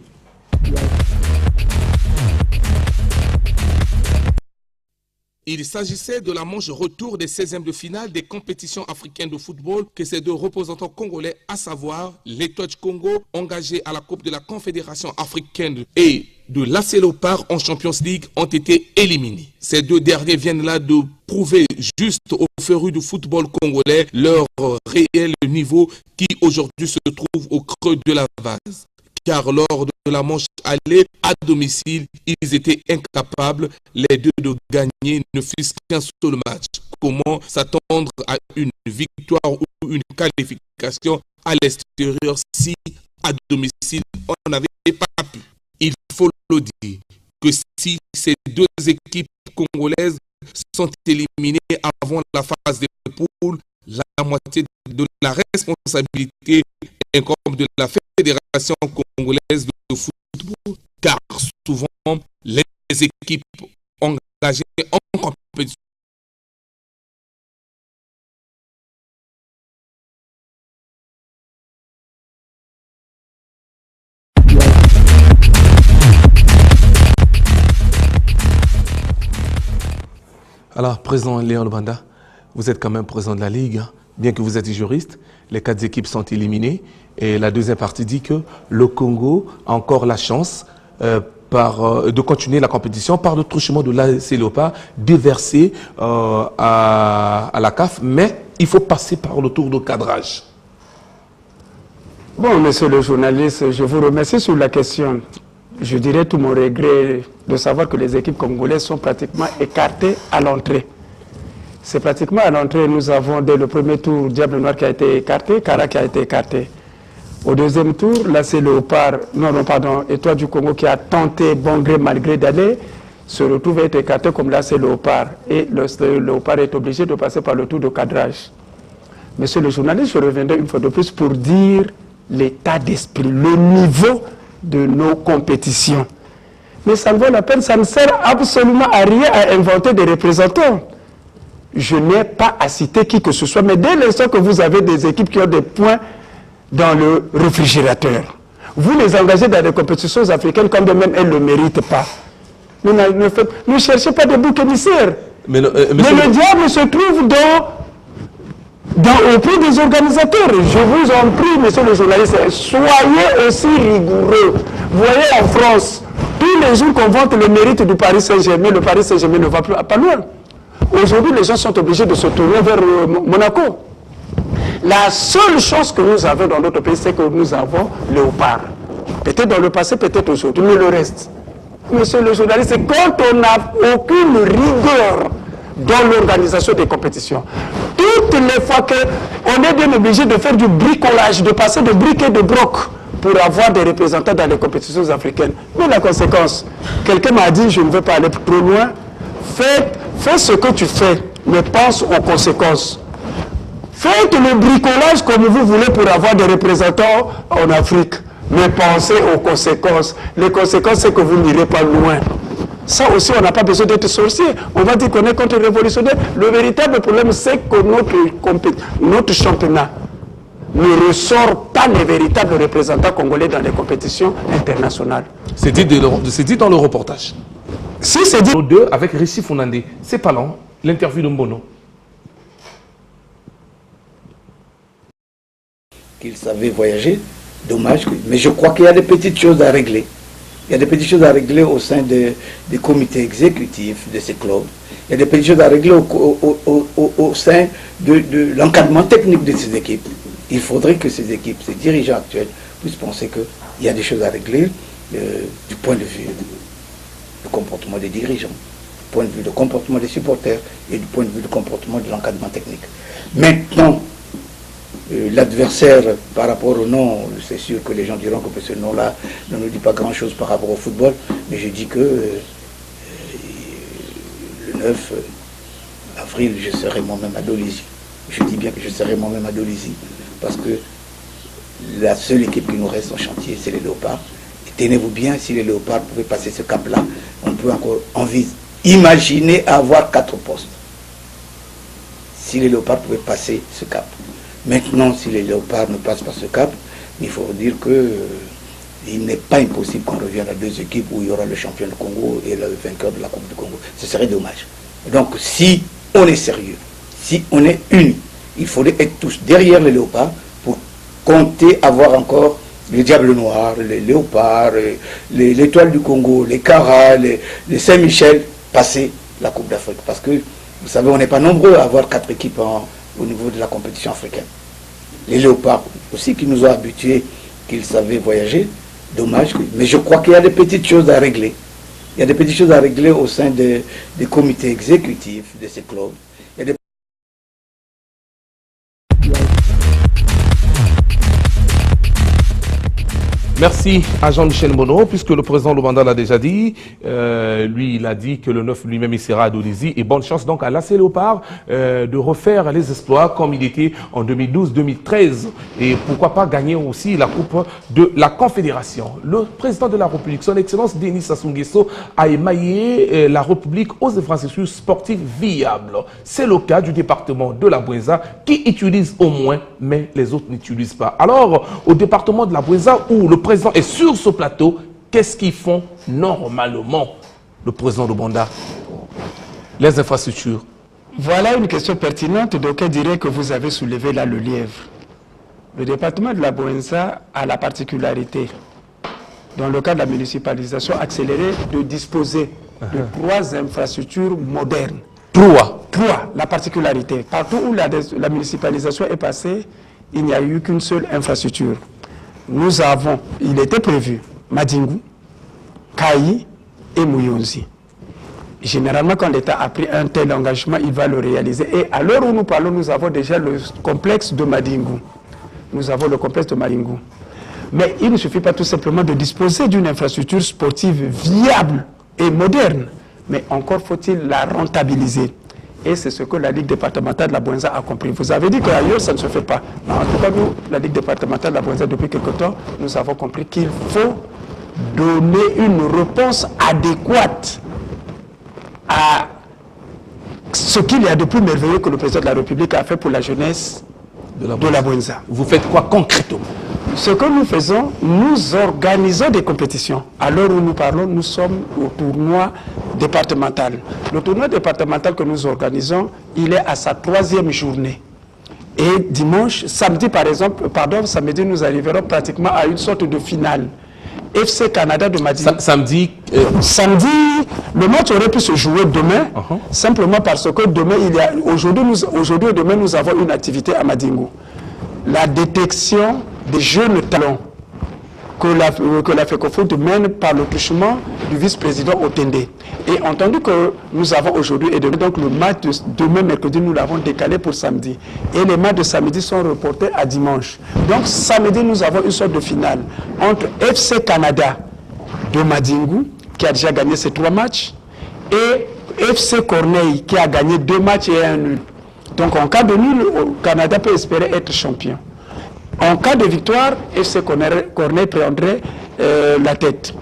Il s'agissait de la manche retour des 16e de finale des compétitions africaines de football que ces deux représentants congolais, à savoir l'Étoile Congo, engagé à la Coupe de la Confédération africaine et de l'AC Léopard en Champions League, ont été éliminés. Ces deux derniers viennent là de prouver juste aux férus du football congolais leur réel niveau qui aujourd'hui se trouve au creux de la vase. Car lors de la manche allée à domicile, ils étaient incapables, les deux, de gagner ne fût-ce qu'un seul match. Comment s'attendre à une victoire ou une qualification à l'extérieur si à domicile on n'avait pas pu? Il faut le dire que si ces deux équipes congolaises sont éliminées avant la phase des poules, la moitié de la responsabilité incombe de la Fédération congolaise de football, car souvent les équipes engagées en compétition Alors, président Léon Lubonda, vous êtes quand même président de la Ligue, hein. Bien que vous êtes juriste, les 4 équipes sont éliminées et la deuxième partie dit que le Congo a encore la chance de continuer la compétition par le truchement de l'AC Léopard déversé à la CAF, mais il faut passer par le tour de cadrage. Bon, monsieur le journaliste, je vous remercie sur la question. Je dirais tout mon regret de savoir que les équipes congolaises sont pratiquement écartées à l'entrée. C'est pratiquement à l'entrée, nous avons dès le premier tour Diable Noir qui a été écarté, Kara qui a été écarté. Au deuxième tour, l'AC Léopard, Étoile du Congo qui a tenté bon gré mal gré d'aller, se retrouve à être écarté comme l'AC Léopard. Et le Léopard est obligé de passer par le tour de cadrage. Monsieur le journaliste, je reviendrai une fois de plus pour dire l'état d'esprit, le niveau de nos compétitions. Mais ça ne vaut la peine, ça ne sert absolument à rien à inventer des représentants. Je n'ai pas à citer qui que ce soit, mais dès l'instant que vous avez des équipes qui ont des points dans le réfrigérateur, vous les engagez dans des compétitions africaines quand même elles ne le méritent pas. Ne cherchez pas des boucs émissaires. Mais le diable se trouve auprès des organisateurs. Je vous en prie, monsieur le journaliste, soyez aussi rigoureux. Vous voyez, en France, tous les jours qu'on vante le mérite du Paris Saint-Germain, le Paris Saint-Germain ne va pas loin. Aujourd'hui, les gens sont obligés de se tourner vers Monaco. La seule chose que nous avons dans notre pays, c'est que nous avons Léopard. Peut-être dans le passé, peut-être aujourd'hui, mais le reste. Monsieur le journaliste, quand on n'a aucune rigueur dans l'organisation des compétitions, toutes les fois qu'on est bien obligé de faire du bricolage, de passer de briques et de broc pour avoir des représentants dans les compétitions africaines. Mais la conséquence, quelqu'un m'a dit, je ne veux pas aller trop loin, fais ce que tu fais, mais pense aux conséquences. Faites le bricolage comme vous voulez pour avoir des représentants en Afrique, mais pensez aux conséquences. Les conséquences, c'est que vous n'irez pas loin. Ça aussi, on n'a pas besoin d'être sorcier. On va dire qu'on est contre-révolutionnaire. Le véritable problème, c'est que notre championnat ne ressort pas les véritables représentants congolais dans les compétitions internationales. C'est dit dans le reportage. Si c'est dit... Nos deux avec Richie Founandé, c'est pas long, l'interview de Mbono. Qu'il savait voyager, dommage, mais je crois qu'il y a des petites choses à régler. Il y a des petites choses à régler au sein des comités exécutifs de ces clubs. Il y a des petites choses à régler au sein de l'encadrement technique de ces équipes. Il faudrait que ces équipes, ces dirigeants actuels, puissent penser qu'il y a des choses à régler du point de vue comportement des dirigeants, du point de vue du comportement des supporters et du point de vue du comportement de l'encadrement technique. Maintenant, l'adversaire, par rapport au nom, c'est sûr que les gens diront que ce nom-là ne nous dit pas grand-chose par rapport au football, mais je dis que le 9 avril, je serai moi-même à Dolisie. Je dis bien que je serai moi-même à Dolisie, parce que la seule équipe qui nous reste en chantier, c'est les Léopards. Et tenez-vous bien, si les Léopards pouvaient passer ce cap-là, on peut encore imaginer avoir 4 postes. Si les Léopards pouvaient passer ce cap. Maintenant, si les Léopards ne passent pas ce cap, il faut dire que il n'est pas impossible qu'on revienne à 2 équipes où il y aura le champion du Congo et le vainqueur de la Coupe du Congo. Ce serait dommage. Donc, si on est sérieux, si on est unis, il faudrait être tous derrière les Léopards pour compter avoir encore les Diables Noirs, les Léopards, l'Étoile du Congo, les Cara, les Saint-Michel, passer la Coupe d'Afrique. Parce que, vous savez, on n'est pas nombreux à avoir 4 équipes au niveau de la compétition africaine. Les Léopards aussi qui nous ont habitués, qu'ils savaient voyager, dommage. Mais je crois qu'il y a des petites choses à régler. Il y a des petites choses à régler au sein des comités exécutifs de ces clubs. Il y a des Merci à Jean-Michel Monod, puisque le président Lubanda l'a déjà dit. Lui, il a dit que le 9 lui-même, il sera à Dolisie. Et bonne chance donc à l'AC Léopard de refaire les exploits comme il était en 2012-2013. Et pourquoi pas gagner aussi la Coupe de la Confédération. Le président de la République, son Excellence Denis Sassou Nguesso, a émaillé la République aux infrastructures sportives viables. C'est le cas du département de la Bouenza qui utilise au moins, mais les autres n'utilisent pas. Alors, au département de la Bouenza, où le président est sur ce plateau, qu'est-ce qu'ils font normalement, le président de Banda? Les infrastructures. Voilà une question pertinente, donc on dirait que vous avez soulevé là le lièvre. Le département de la Bouenza a la particularité, dans le cadre de la municipalisation accélérée, de disposer de 3 infrastructures modernes. 3, la particularité. Partout où la municipalisation est passée, il n'y a eu qu'une seule infrastructure. Nous avons, il était prévu, Madingu, Kayi et Mouyonzi. Généralement, quand l'État a pris un tel engagement, il va le réaliser. Et à l'heure où nous parlons, nous avons déjà le complexe de Madingu. Nous avons le complexe de Madingu. Mais il ne suffit pas tout simplement de disposer d'une infrastructure sportive viable et moderne. Mais encore faut-il la rentabiliser. Et c'est ce que la Ligue départementale de la Bouenza a compris. Vous avez dit qu'ailleurs, ça ne se fait pas. Mais en tout cas, nous, la Ligue départementale de la Bouenza, depuis quelque temps, nous avons compris qu'il faut donner une réponse adéquate à ce qu'il y a de plus merveilleux que le président de la République a fait pour la jeunesse de la Bouenza. Vous faites quoi concrètement? Ce que nous faisons, nous organisons des compétitions. À l'heure où nous parlons, nous sommes au tournoi départemental. Le tournoi départemental que nous organisons, il est à sa 3e journée. Et dimanche, samedi par exemple, samedi nous arriverons pratiquement à une sorte de finale. FC Canada de Madingu. Samedi, le match aurait pu se jouer demain, simplement parce que demain, aujourd'hui et demain, nous avons une activité à Madingu. La détection des jeunes talents que la FECOFOOT mène par le truchement du vice-président Otende. Et entendu que nous avons aujourd'hui et demain, donc le match de demain mercredi, nous l'avons décalé pour samedi. Et les matchs de samedi sont reportés à dimanche. Donc samedi, nous avons une sorte de finale entre FC Canada de Madingu, qui a déjà gagné ses 3 matchs, et FC Corneille, qui a gagné 2 matchs et 1 nul. Donc en cas de nul, le Canada peut espérer être champion. En cas de victoire, FC Corneille prendrait la tête.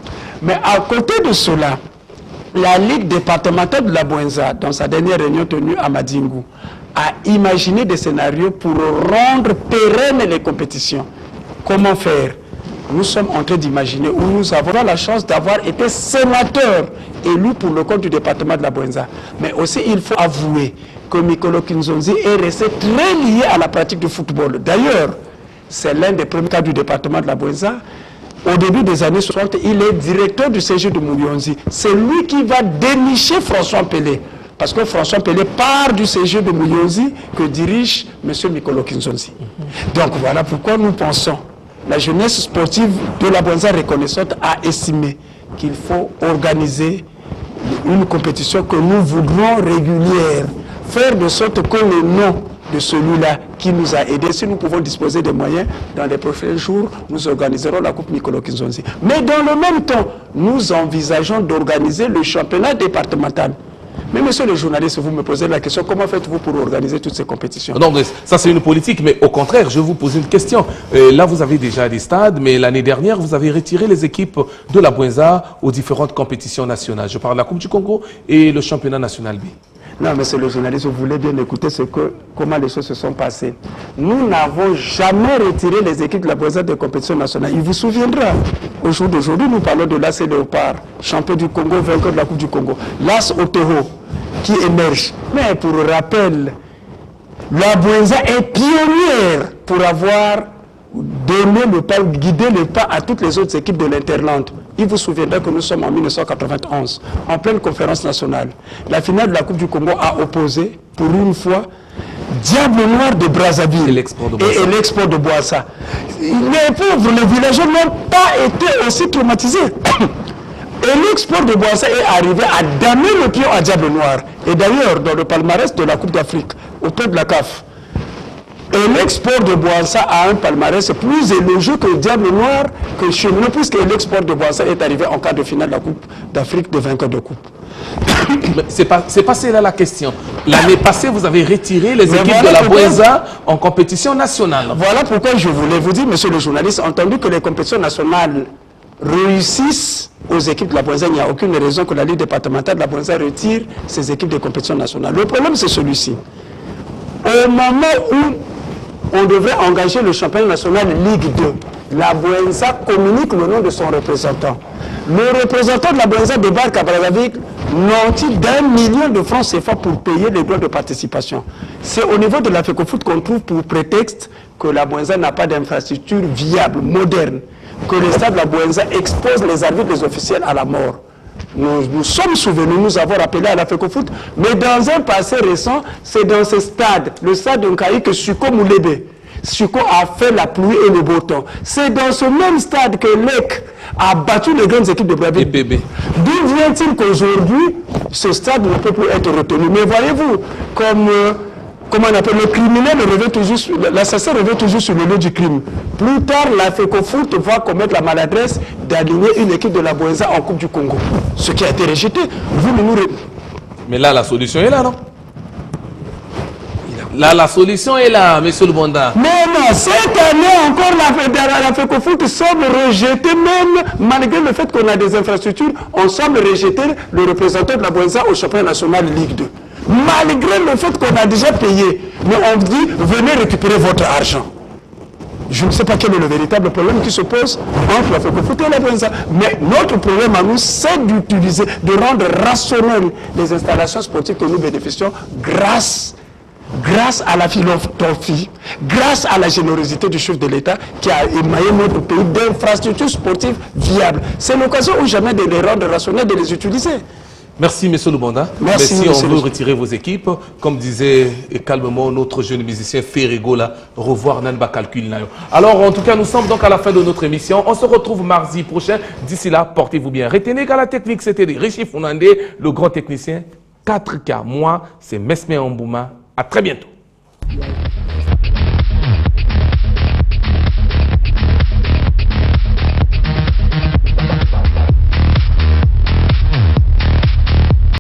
Mais à côté de cela, la Ligue départementale de la Bouenza, dans sa dernière réunion tenue à Madingu, a imaginé des scénarios pour rendre pérennes les compétitions. Comment faire? Nous sommes en train d'imaginer, où nous avons la chance d'avoir été sénateurs élus pour le compte du département de la Bouenza. Mais aussi, il faut avouer que Mikolo Kinzonzi est resté très lié à la pratique du football. D'ailleurs, c'est l'un des premiers cas du département de la Bouenza. Au début des années 60, il est directeur du CG de Mouyonzi. C'est lui qui va dénicher François Pelé. Parce que François Pelé part du CG de Mouyonzi que dirige M. Mikolo Kinzonzi. Donc voilà pourquoi nous pensons, la jeunesse sportive de la Bouenza reconnaissante a estimé qu'il faut organiser une compétition que nous voudrons régulière. Faire de sorte que le nom de celui-là qui nous a aidés, si nous pouvons disposer des moyens, dans les prochains jours, nous organiserons la Coupe Nicolo Kinzonzi. Mais dans le même temps, nous envisageons d'organiser le championnat départemental. Mais monsieur le journaliste, vous me posez la question, comment faites-vous pour organiser toutes ces compétitions? Non, mais ça c'est une politique, mais au contraire, je vous pose une question. Là, vous avez déjà des stades, mais l'année dernière, vous avez retiré les équipes de la Bwenza aux différentes compétitions nationales. Je parle de la Coupe du Congo et le championnat national B. Non, monsieur le journaliste, vous voulez bien écouter comment les choses se sont passées. Nous n'avons jamais retiré les équipes de la Bwenza des compétitions nationales. Il vous souviendra, au jour d'aujourd'hui, nous parlons de l'AS Léopard, champion du Congo, vainqueur de la Coupe du Congo. L'AS Otero, qui émerge. Mais pour rappel, la Bwenza est pionnière pour avoir donné le pas, guidé le pas à toutes les autres équipes de l'Interland. Il vous souviendra que nous sommes en 1991, en pleine conférence nationale. La finale de la Coupe du Congo a opposé, pour une fois, Diable Noir de Brazzaville et l'Export de Boassa. Les pauvres, les villageois n'ont pas été aussi traumatisés. Et l'Export de Boassa est arrivé à damer le pion à Diable Noir. Et d'ailleurs, dans le palmarès de la Coupe d'Afrique, auprès de la CAF, et l'Export de Boassa a un palmarès plus élogieux que le Diable Noir, que chez nous, puisque l'Export de Boassa est arrivé en quart de finale de la Coupe d'Afrique de vainqueur de Coupe. C'est passé là la question. L'année passée, vous avez retiré les équipes de la Bwenza en compétition nationale. Voilà pourquoi je voulais vous dire, monsieur le journaliste, entendu que les compétitions nationales réussissent aux équipes de la Bwenza, il n'y a aucune raison que la Ligue départementale de la Bwenza retire ses équipes de compétition nationale. Le problème, c'est celui-ci. Au moment où on devrait engager le championnat national Ligue 2, la Bwenza communique le nom de son représentant. Le représentant de la Bwenza débarque à Brazzaville, nanti d'1 million de francs CFA pour payer les droits de participation. C'est au niveau de la FECOFOOT qu'on trouve pour prétexte que la Bwenza n'a pas d'infrastructure viable, moderne, que le stade de la Bwenza expose les arbitres des officiels à la mort. Nous sommes souvenus nous avoir appelé à la FECOFOOT, mais dans un passé récent, c'est dans ce stade, le stade de Nkaï, que Suko Moulébé, Suko a fait la pluie et le beau temps. C'est dans ce même stade que l'EC a battu les grandes équipes de Brazzaville. D'où vient-il qu'aujourd'hui, ce stade ne peut plus être retenu? Mais voyez-vous, comme on appelle, le criminel revient toujours, l'assassin revient toujours sur le lieu du crime. Plus tard, la FECOFOOT va commettre la maladresse d'aligner une équipe de la Bwenza en Coupe du Congo. Ce qui a été rejeté. Mais là, la solution est là, non? Là, la solution est là, monsieur le Bonda. Mais non, cette année encore, la FECOFOOT semble rejeter, même malgré le fait qu'on a des infrastructures, on semble rejeter le représentant de la Bwenza au championnat national Ligue 2. Malgré le fait qu'on a déjà payé, mais on dit, venez récupérer votre argent. Je ne sais pas quel est le véritable problème qui se pose entre la FECOFOOT et la Bwenza. Mais notre problème à nous, c'est d'utiliser, de rendre rationnelles les installations sportives que nous bénéficions grâce à la philanthropie, grâce à la générosité du chef de l'État qui a émaillé notre pays d'infrastructures sportives viables. C'est l'occasion ou jamais de les rendre rationnelles, de les utiliser. Merci, monsieur Lubonda. Merci, mais si on veut retirer vos équipes, comme disait calmement notre jeune musicien Ferrigo, là, revoir Nanba Calcul. Alors, en tout cas, nous sommes donc à la fin de notre émission. On se retrouve mardi prochain. D'ici là, portez-vous bien. Retenez qu'à la technique, c'était Richie Founandé, le grand technicien. 4K. Moi, c'est Mesme Ambouma. À très bientôt.